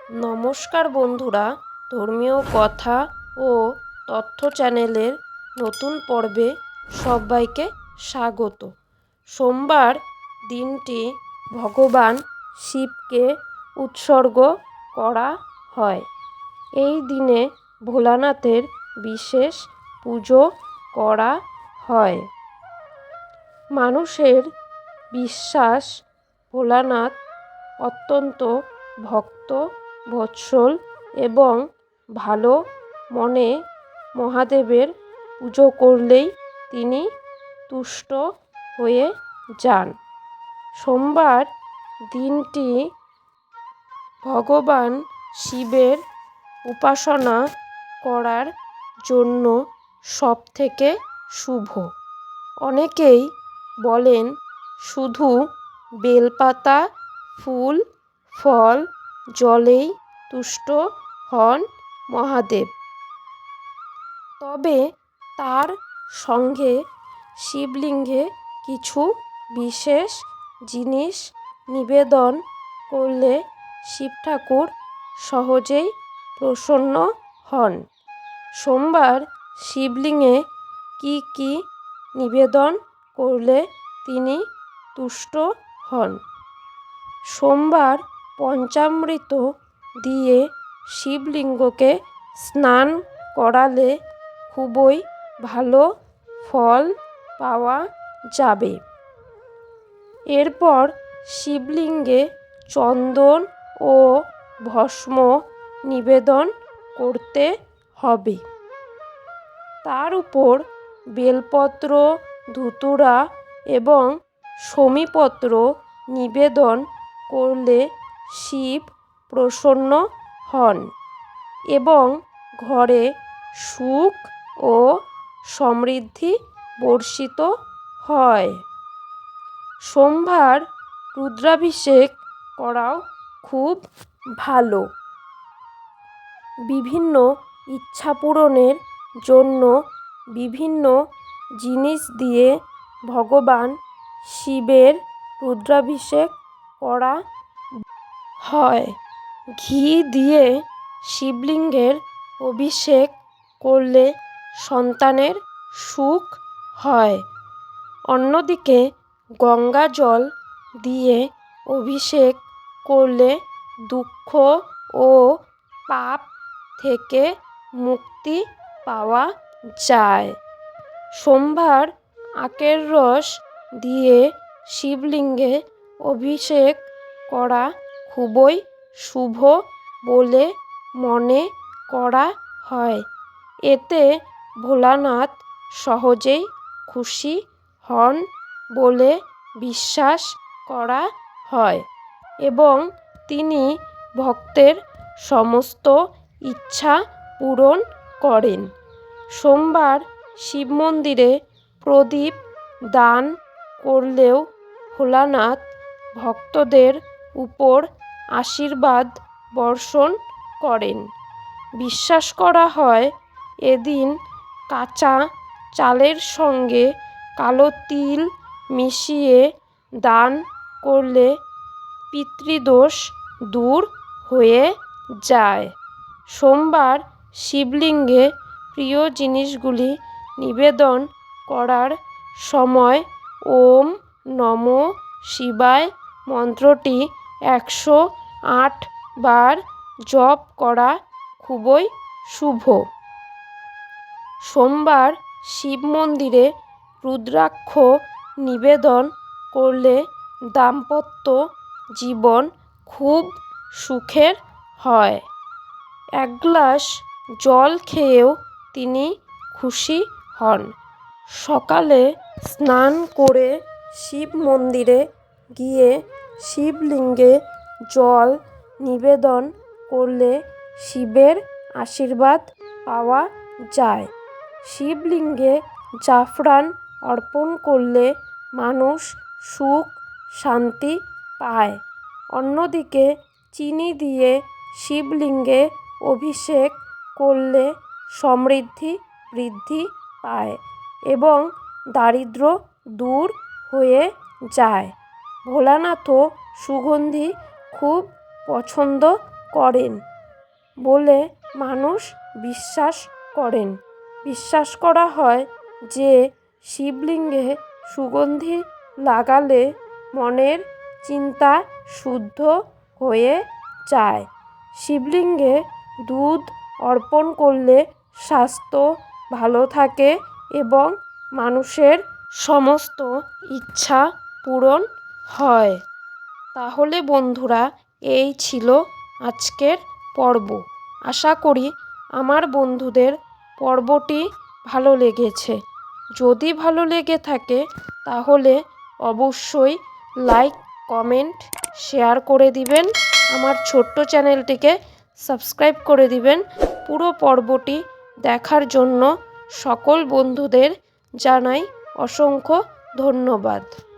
নমস্কার বন্ধুরা, ধর্মীয় কথা ও তথ্য চ্যানেলের নতুন পর্বে সবাইকে স্বাগত। সোমবার দিনটি ভগবান শিবকে উৎসর্গ করা হয়। এই দিনে ভোলানাথের বিশেষ পুজো করা হয়। মানুষের বিশ্বাস ভোলানাথ অত্যন্ত ভক্ত বৎসল এবং ভালো মনে মহাদেবের পুজো করলেই তিনি তুষ্ট হয়ে যান। সোমবার দিনটি ভগবান শিবের উপাসনা করার জন্য সবথেকে শুভ। অনেকেই বলেন শুধু বেলপাতা, ফুল, ফল, জলেই তুষ্ট হন মহাদেব। তবে তার সঙ্গে শিবলিঙ্গে কিছু বিশেষ জিনিস নিবেদন করলে শিব ঠাকুর সহজেই প্রসন্ন হন। সোমবার শিবলিঙ্গে কি কি নিবেদন করলে তিনি তুষ্ট হন? সোমবার পঞ্চামৃত দিয়ে শিবলিঙ্গকে স্নান করালে খুবই ভালো ফল পাওয়া যাবে। এরপর শিবলিঙ্গে চন্দন ও ভস্ম নিবেদন করতে হবে। তার উপর বেলপত্র, ধুতুরা এবং শমীপত্র নিবেদন করলে শিব প্রসন্ন হন এবং ঘরে সুখ ও সমৃদ্ধি বর্ষিত হয়। সোমবার রুদ্রাভিষেক করাও খুব ভালো। বিভিন্ন ইচ্ছা পূরণের জন্য বিভিন্ন জিনিস দিয়ে ভগবান শিবের রুদ্রাভিষেক করা হয়। ঘি দিয়ে শিবলিঙ্গের অভিষেক করলে সন্তানের সুখ হয়। অন্যদিকে গঙ্গা জল দিয়ে অভিষেক করলে দুঃখ ও পাপ থেকে মুক্তি পাওয়া যায়। সোমবার আখের রস দিয়ে শিবলিঙ্গে অভিষেক করা খুবই শুভ বলে মনে করা হয়। এতে ভোলানাথ সহজেই খুশি হন বলে বিশ্বাস করা হয় এবং তিনি ভক্তের সমস্ত ইচ্ছা পূরণ করেন। সোমবার শিব মন্দিরে প্রদীপ দান করলেও ভোলানাথ ভক্তদের উপর আশীর্বাদ বর্ষণ করেন। বিশ্বাস করা হয় এদিন কাঁচা চালের সঙ্গে কালো তিল মিশিয়ে দান করলে পিতৃদোষ দূর হয়ে যায়। সোমবার শিবলিঙ্গে প্রিয় জিনিসগুলি নিবেদন করার সময় ওম নমঃ শিবায় মন্ত্রটি 108 বার জপ করা খুবই শুভ। সোমবার শিব মন্দিরে রুদ্রাক্ষ নিবেদন করলে দাম্পত্য জীবন খুব সুখের হয়। এক গ্লাস জল খেয়েও তিনি খুশি হন। সকালে স্নান করে শিব মন্দিরে গিয়ে শিবলিঙ্গে জল নিবেদন করলে শিবের আশীর্বাদ পাওয়া যায়। শিবলিঙ্গে জাফরান অর্পণ করলে মানুষ সুখ শান্তি পায়। অন্যদিকে চিনি দিয়ে শিবলিঙ্গে অভিষেক করলে সমৃদ্ধি বৃদ্ধি পায় এবং দারিদ্র্য দূর হয়ে যায়। ভোলানাথও সুগন্ধি খুব পছন্দ করেন বলে মানুষ বিশ্বাস করা হয় যে শিবলিঙ্গে সুগন্ধি লাগালে মনের চিন্তা শুদ্ধ হয়ে যায়। শিবলিঙ্গে দুধ অর্পণ করলে স্বাস্থ্য ভালো থাকে এবং মানুষের সমস্ত ইচ্ছা পূরণ হয়। তাহলে বন্ধুরা, এই ছিল আজকের পর্ব। আশা করি আমার বন্ধুদের পর্বটি ভালো লেগেছে। যদি ভালো লেগে থাকে তাহলে অবশ্যই লাইক, কমেন্ট, শেয়ার করে দিবেন। আমার ছোট্ট চ্যানেলটিকে সাবস্ক্রাইব করে দিবেন। পুরো পর্বটি দেখার জন্য সকল বন্ধুদের জানাই অসংখ্য ধন্যবাদ।